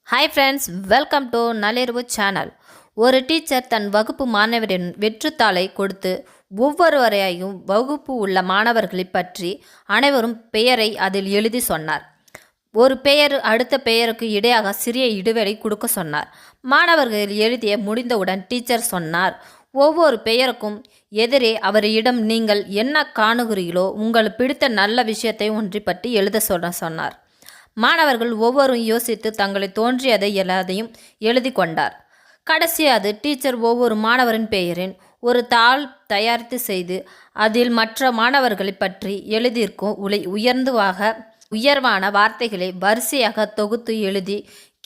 Hi friends, welcome to நள்ளிரவு channel. ஒரு teacher தன் வகுப்பு மாணவரின் வெற்றுத்தாளை கொடுத்து ஒவ்வொருவரையும் வகுப்பு உள்ள மாணவர்களை பற்றி அனைவரும் பெயரை அதில் எழுதி சொன்னார். ஒரு பெயர் அடுத்த பெயருக்கு இடையாக சிறிய இடைவெளி கொடுக்க சொன்னார். மாணவர்கள் எழுதிய முடிந்தவுடன் டீச்சர் சொன்னார், ஒவ்வொரு பெயருக்கும் எதிரே அவரிடம் நீங்கள் என்ன காணுகிறீர்களோ உங்களுக்கு பிடித்த நல்ல விஷயத்தை ஒன்றை பற்றி எழுத சொன்னார். மாணவர்கள் ஒவ்வொரும் யோசித்து தங்களை தோன்றியதை எல்லாத்தையும் எழுதி கொண்டார். கடைசியாது டீச்சர் ஒவ்வொரு மாணவரின் பெயரின் ஒரு தாள் தயாரித்து செய்து அதில் மற்ற மாணவர்களை பற்றி எழுதியிருக்கும் உயர்வான வார்த்தைகளை வரிசையாக தொகுத்து எழுதி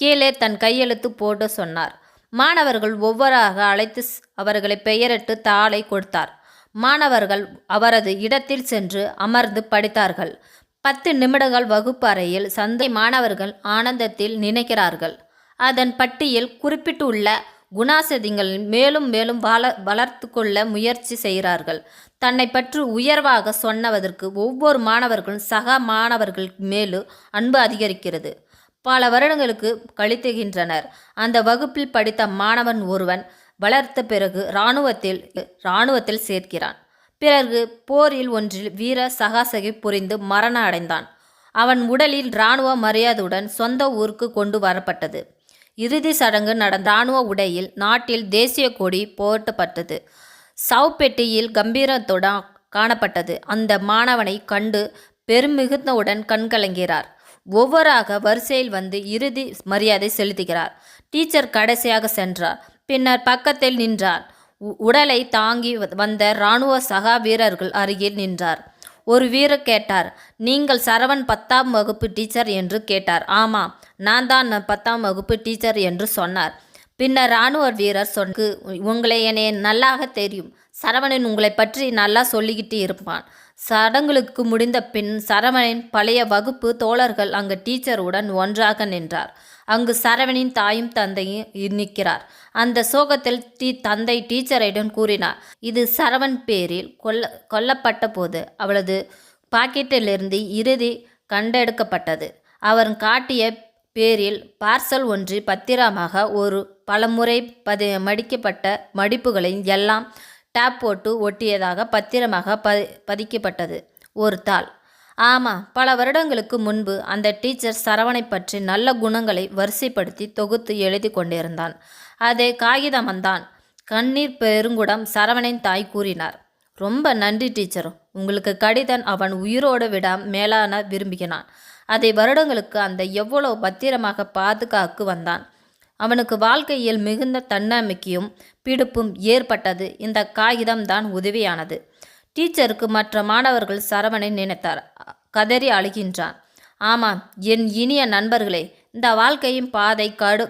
கீழே தன் கையெழுத்து போட்டு சொன்னார். மாணவர்கள் ஒவ்வொருவராக அழைத்து அவர்களை பெயரிட்டு தாளை கொடுத்தார். மாணவர்கள் அவரது இடத்தில் சென்று அமர்ந்து படித்தார்கள். 10 நிமிடங்கள் வகுப்பு அறையில் சந்தை மாணவர்கள் ஆனந்தத்தில் நினைக்கிறார்கள். அதன் பட்டியல் குறிப்பிட்டுள்ள குணாசதிகள் மேலும் மேலும் வளர்த்து கொள்ள முயற்சி செய்கிறார்கள். தன்னை பற்றி உயர்வாக சொன்னதற்கு ஒவ்வொரு மாணவர்களும் சக மாணவர்கள் மேலும் அன்பு அதிகரிக்கிறது. பல வருடங்களுக்கு கழித்துகின்றனர். அந்த வகுப்பில் படித்த மாணவன் ஒருவன் வளர்த்த பிறகு இராணுவத்தில் சேர்க்கிறான். பிறகு போரில் ஒன்றில் வீர சகாசகை புரிந்து மரணம் அடைந்தான். அவன் உடலில் இராணுவ மரியாதையுடன் சொந்த ஊருக்கு கொண்டு வரப்பட்டது. இறுதி சடங்கு நடந்த இராணுவ உடையில் நாட்டில் தேசிய கொடி போட்டப்பட்டது. சவப்பெட்டியில் கம்பீரத்துடன் காணப்பட்டது. அந்த மாணவனை கண்டு பெருமிகுந்தவுடன் கண்கலங்கிறார். ஒவ்வொருவராக வரிசையில் வந்து இறுதி மரியாதை செலுத்துகிறார். டீச்சர் கடைசியாக சென்றார். பின்னர் பக்கத்தில் நின்றார். உடலை தாங்கி வந்த இராணுவ சகா வீரர்கள் அருகில் நின்றார். ஒரு வீரர் கேட்டார், நீங்கள் சரவண் 10ஆம் வகுப்பு டீச்சர் என்று கேட்டார். ஆமாம், நான் தான் 10ஆம் வகுப்பு டீச்சர் என்று சொன்னார். பின்னர் இராணுவ வீரர் உங்களை என்னை நல்லாக தெரியும். சரவணன் உங்களை பற்றி நல்லா சொல்லிக்கிட்டு இருப்பான். சடங்குகளுக்கு முடிந்த பின் சரவணின் பழைய வகுப்பு தோழர்கள் அங்கு டீச்சருடன் ஒன்றாக நின்றார். அங்கு சரவணின் தாயும் தந்தையும் நிற்கிறார். அந்த சோகத்தில் தந்தை டீச்சரிடம் கூறினார், இது சரவண் பேரில் கொல்லப்பட்ட போது அவளது பாக்கெட்டிலிருந்து இறுதி கண்டெடுக்கப்பட்டது. அவர் காட்டிய பேரில் பார்சல் ஒன்று பத்திரமாக ஒரு பலமுறை மடிக்கப்பட்ட மடிப்புகளை எல்லாம் டேப் போட்டு ஒட்டியதாக பத்திரமாக பதிக்கப்பட்டது ஒரு தாள். ஆமாம், பல வருடங்களுக்கு முன்பு அந்த டீச்சர் சரவணை பற்றி நல்ல குணங்களை வரிசைப்படுத்தி தொகுத்து எழுதி கொண்டிருந்தான். அதே காகிதம்தான். கண்ணீர் பெருங்குடம் சரவணின் தாய் கூறினார். ரொம்ப நன்றி டீச்சர், உங்களுக்கு கடிதம் அவன் உயிரோடு விட மேலான விரும்பினான். அதை வருடங்களுக்கு அந்த எவ்வளவு பத்திரமாக பாதுகாக்கு வந்தான். அவனுக்கு வாழ்க்கையில் மிகுந்த தன்னம்பிக்கையும் பிடிப்பும் ஏற்பட்டது. இந்த காகிதம்தான் உதவியானது. டீச்சருக்கு மற்ற மாணவர்கள் சரவணை நினைத்தார். கதறி அழுகின்றான். ஆமாம் என் இனிய நண்பர்களே, இந்த வாழ்க்கையின் பாதை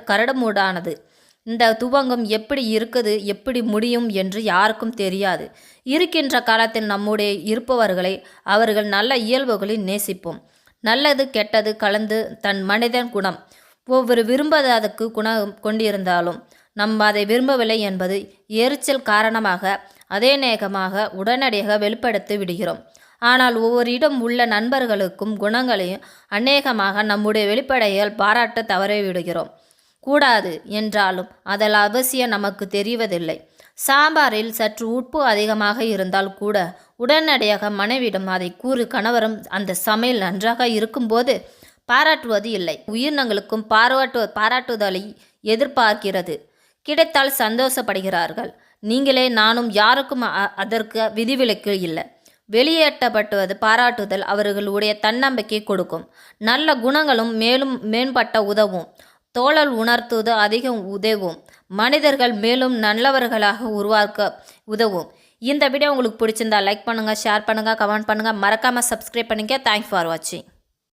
கரடுமுடானது. இந்த துவங்கம் எப்படி இருக்குது, எப்படி முடியும் என்று யாருக்கும் தெரியாது. இருக்கின்ற காலத்தில் நம்முடைய இருப்பவர்களை அவர்கள் நல்ல இயல்புகளில் நேசிப்போம். நல்லது கெட்டது கலந்து தன் மனிதன் குணம் ஒவ்வொரு விரும்பாததுக்கு குணம் கொண்டிருந்தாலும் நம்ம அதை விரும்பவில்லை என்பது எரிச்சல் காரணமாக அதே நேகமாக உடனடியாக வெளிப்படுத்தி விடுகிறோம். ஆனால் ஒவ்வொரு இடம் உள்ள நண்பர்களுக்கும் குணங்களையும் அநேகமாக நம்முடைய வெளிப்படையால் பாராட்ட தவறிவிடுகிறோம். கூடாது என்றாலும் அதில் அவசியம் நமக்கு தெரிவதில்லை. சாம்பாரில் சற்று உப்பு அதிகமாக இருந்தால் கூட உடனடியாக மனைவிடம் அதை கூறு கணவரும் அந்த சமையல் நன்றாக இருக்கும்போது பாராட்டுவது இல்லை. உயிரினங்களுக்கும் பாராட்டுதலை எதிர்பார்க்கிறது. கிடைத்தால் சந்தோஷப்படுகிறார்கள். நீங்களே நானும் யாருக்கும் அதற்கு விதிவிலக்கு இல்லை. வெளியேற்றப்பட்டுவது பாராட்டுதல் அவர்களுடைய தன்னம்பிக்கை கொடுக்கும். நல்ல குணங்களும் மேலும் மேம்பட்ட உதவும். தோழல் உணர்த்துவது அதிகம் உதவும். மனிதர்கள் மேலும் நல்லவர்களாக உருவாக்க உதவும். இந்த வீடியோ உங்களுக்கு பிடிச்சிருந்தா லைக் பண்ணுங்கள், ஷேர் பண்ணுங்கள், கமெண்ட் பண்ணுங்கள், மறக்காமல் சப்ஸ்கிரைப் பண்ணுங்கள். தேங்க்ஸ் ஃபார் வாட்சிங்.